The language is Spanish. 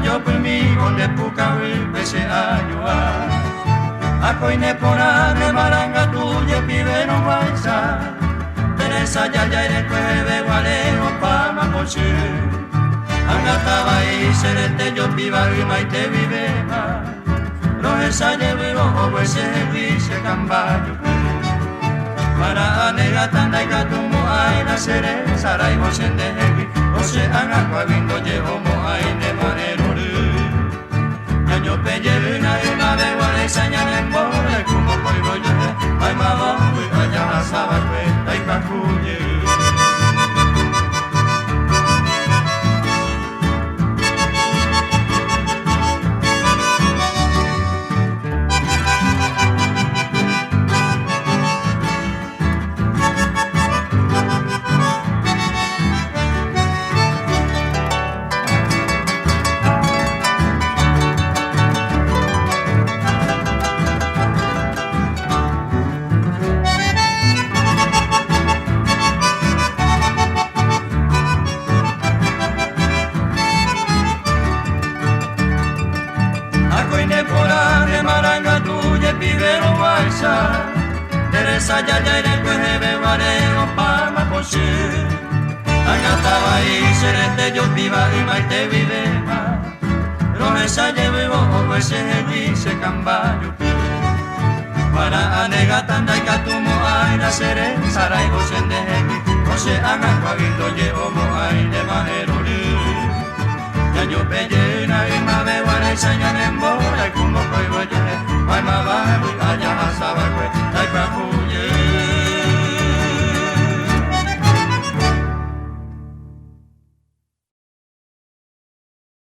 yo por mí con de puca pese año a coine por ane maranga tuya pibe no guaysa Teresa ya ere tuebe guareo pa mamochu Angataba y serete yo piba y maite vivema Roesa llevo o ese dice cambayo Para anega tanda y gatumo ay la sere sarai mosen de hebi O se haga cuavindo llevo mo ay de manero Ñaño pelle una y ma de guare sañan en bore como coigo yo Ay ma va y allá la saba cuenta y cacuye Teresa ya ere tuebe guareo pa mamochu Angataba y serete yo piba y maite vivema Roesa llevo o ese dice cambayo Para anega tanda y catumo ay la sere sarai gosen de hebi O se haga cuaguito llevo mo ay de manero Ñaño pellena y ma be guare sañan en bora y como coigo yo Ay ma va y allá la saba cue ay pa